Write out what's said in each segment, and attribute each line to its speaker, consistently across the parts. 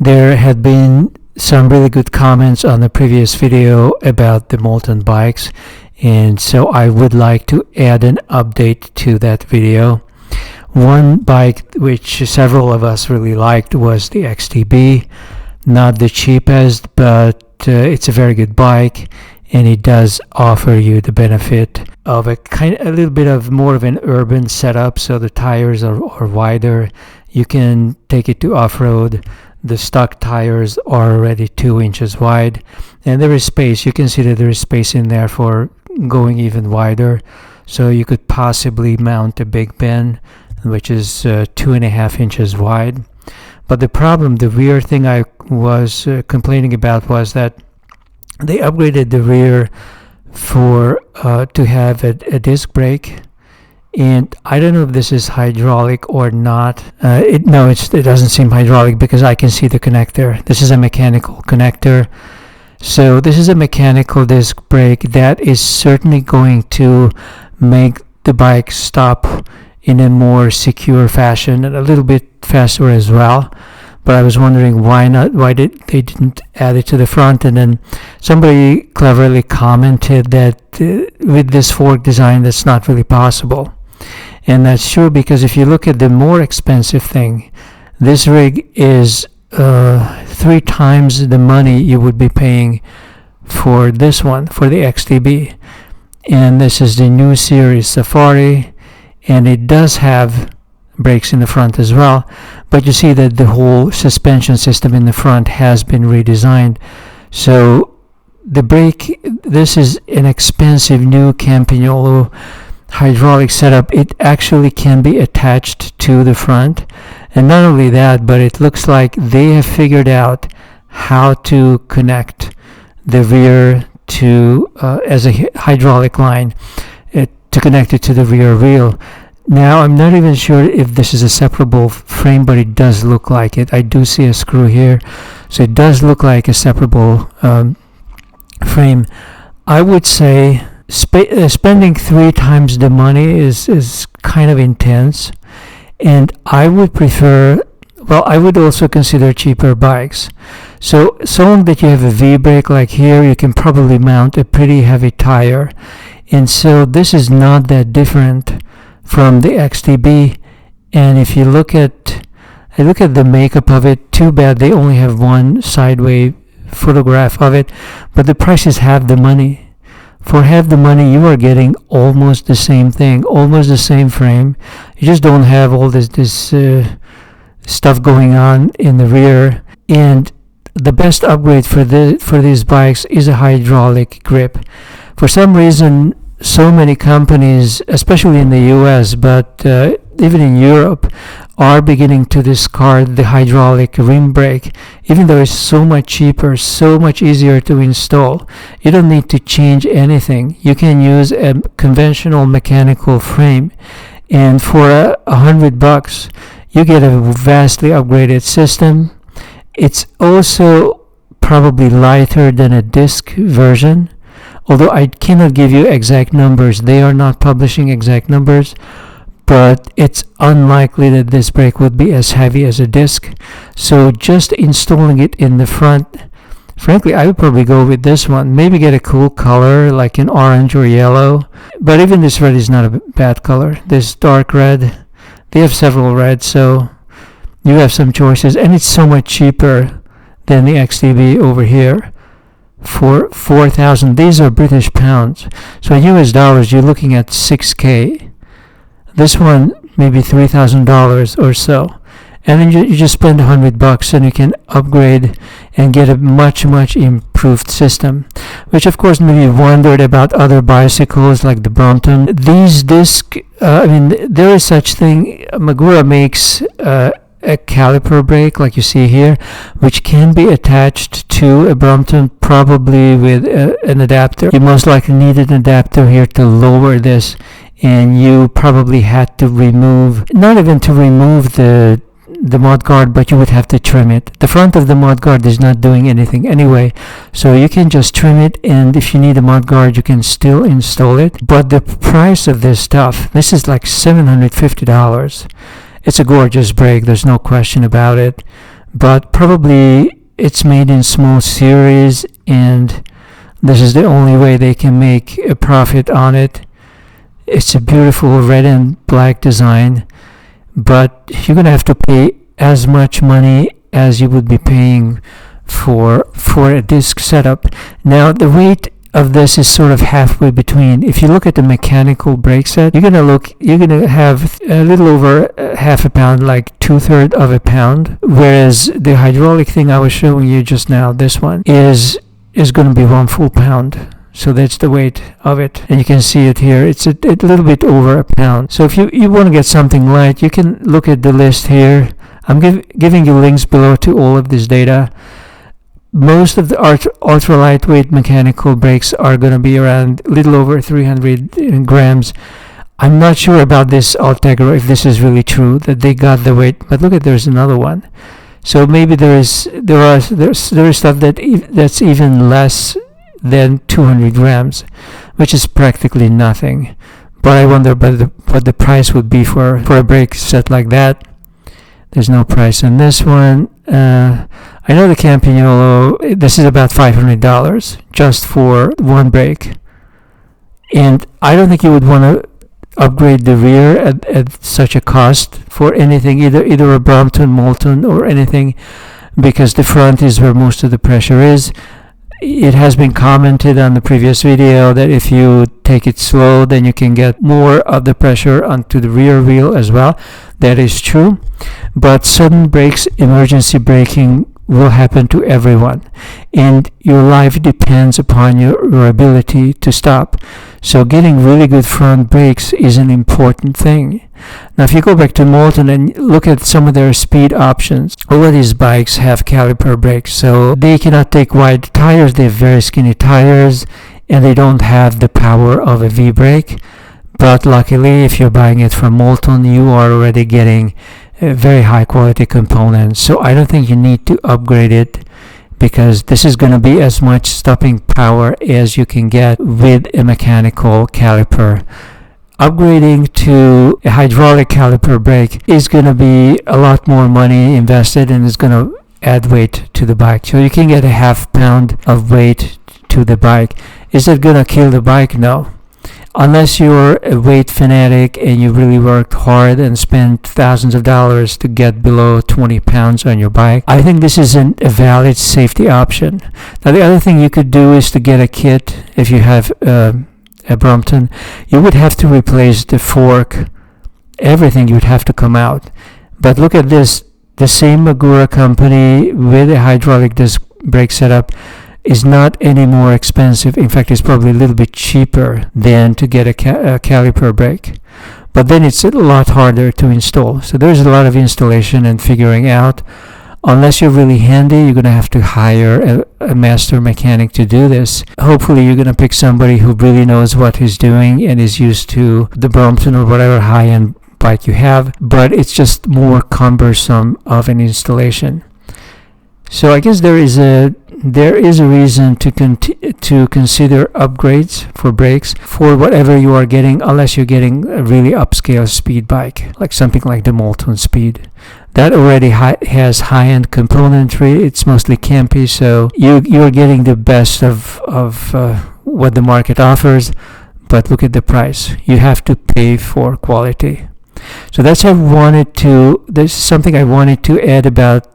Speaker 1: There had been some really good comments on the previous video about the Moulton bikes, and so I would like to add an update to that video. One bike which several of us really liked was the XTB. Not the cheapest, but it's a very good bike, and it does offer you the benefit of a little bit of more of an urban setup. So the tires are wider. You can take it to off-road. The stock tires are already 2 inches wide, and there is space. You can see that there is space in there for going even wider. So you could possibly mount a big bin, which is 2.5 inches wide. But the rear thing I was complaining about was that they upgraded the rear for to have a disc brake, and I don't know if this is hydraulic or not. It doesn't seem hydraulic because I can see the connector. This is a mechanical connector. So this is a mechanical disc brake that is certainly going to make the bike stop in a more secure fashion and a little bit faster as well. But I was wondering why they didn't add it to the front. And then somebody cleverly commented that with this fork design, that's not really possible. And that's true, because if you look at the more expensive thing, this rig is 3 times the money you would be paying for this one, for the XTB. And this is the new series Safari, and it does have brakes in the front as well, but you see that the whole suspension system in the front has been redesigned. So the brake, this is an expensive new Campagnolo hydraulic setup. It actually can be attached to the front, and not only that, but it looks like they have figured out how to connect the rear to as a hydraulic line to connect it to the rear wheel. Now, I'm not even sure if this is a separable frame, but it does look like it. I do see a screw here, so it does look like a separable frame. I would say spending 3 times the money is kind of intense, and I would prefer, I would also consider cheaper bikes. So long that you have a V-brake like here, you can probably mount a pretty heavy tire, and so this is not that different from the XTB. And if you look at the makeup of it, too bad they only have one sideway photograph of it, but the price is half the money. For half the money, you are getting almost the same thing, almost the same frame. You just don't have all this stuff going on in the rear. And the best upgrade for these bikes is a hydraulic grip. For some reason, so many companies, especially in the US, but even in Europe, are beginning to discard the hydraulic rim brake, even though it's so much cheaper, so much easier to install. You don't need to change anything. You can use a conventional mechanical frame, and for $100, you get a vastly upgraded system. It's also probably lighter than a disc version, although I cannot give you exact numbers. They are not publishing exact numbers, but it's unlikely that this brake would be as heavy as a disc. So just installing it in the front, frankly, I would probably go with this one. Maybe get a cool color like an orange or yellow, but even this red is not a bad color. This dark red, they have several reds, so you have some choices, and it's so much cheaper than the XTB over here. For 4,000, these are British pounds, so in US dollars you're looking at 6K. This one maybe $3,000 or so, and then you just spend $100 and you can upgrade and get a much improved system. Which of course maybe you wondered about other bicycles like the Brompton. These disc, there is such thing. Magura makes a caliper brake like you see here, which can be attached to a Brompton, probably with an adapter. You most likely need an adapter here to lower this, and you probably had to remove, not even to remove the mudguard, but you would have to trim it. The front of the mudguard is not doing anything anyway, so you can just trim it, and if you need a mudguard, you can still install it. But the price of this stuff, this is like $750. It's a gorgeous brake, there's no question about it, but probably it's made in small series, and this is the only way they can make a profit on it. It's a beautiful red and black design, but you're gonna have to pay as much money as you would be paying for a disc setup. Now the weight of this is sort of halfway between. If you look at the mechanical brake set, you're gonna have a little over half a pound, like 2/3 of a pound, whereas the hydraulic thing I was showing you just now, this one, is going to be 1 full pound. So that's the weight of it, and you can see it here. It's a little bit over a pound. So if you want to get something light, you can look at the list here. I'm giving you links below to all of this data. Most of the ultra lightweight mechanical brakes are going to be around a little over 300 grams. I'm not sure about this Ultegra, if this is really true that they got the weight, but look at, there's another one. So maybe there is stuff that's even less than 200 grams, which is practically nothing. But I wonder what the price would be for a brake set like that. There's no price on this one. I know the Campagnolo, this is about $500 just for one brake. And I don't think you would want to upgrade the rear at such a cost for anything, either a Brompton, Moulton, or anything, because the front is where most of the pressure is. It has been commented on the previous video that if you take it slow, then you can get more of the pressure onto the rear wheel as well. That is true. But sudden brakes, emergency braking, will happen to everyone, and your life depends upon your ability to stop. So getting really good front brakes is an important thing. Now if you go back to Moulton and look at some of their speed options, all of these bikes have caliper brakes, so they cannot take wide tires. They have very skinny tires, and they don't have the power of a V-brake. But luckily, if you're buying it from Moulton, you are already getting very high quality components, so I don't think you need to upgrade it, because this is going to be as much stopping power as you can get with a mechanical caliper. Upgrading to a hydraulic caliper brake is going to be a lot more money invested, and it's going to add weight to the bike. So you can get a half pound of weight to the bike. Is it going to kill the bike? No. Unless you're a weight fanatic and you really worked hard and spent thousands of dollars to get below 20 pounds on your bike, I think this isn't a valid safety option. Now the other thing you could do is to get a kit. If you have a Brompton, you would have to replace the fork. Everything would have to come out. But look at this. The same Magura company with a hydraulic disc brake setup is not any more expensive. In fact, it's probably a little bit cheaper than to get a caliper brake. But then it's a lot harder to install. So there's a lot of installation and figuring out. Unless you're really handy, you're going to have to hire a master mechanic to do this. Hopefully you're going to pick somebody who really knows what he's doing and is used to the Brompton or whatever high-end bike you have. But it's just more cumbersome of an installation. So I guess there is a reason to consider upgrades for brakes for whatever you are getting, unless you're getting a really upscale speed bike, like something like the Moulton Speed. That already has high-end componentry. It's mostly campy, so you're getting the best of what the market offers. But look at the price. You have to pay for quality. So that's there's something I wanted to add about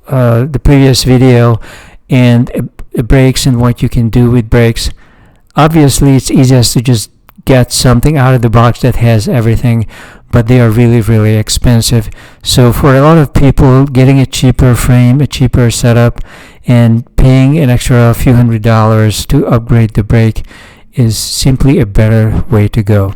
Speaker 1: the previous video and brakes and what you can do with brakes. Obviously it's easiest to just get something out of the box that has everything, but they are really, really expensive. So for a lot of people, getting a cheaper frame, a cheaper setup, and paying an extra few $100s to upgrade the brake is simply a better way to go.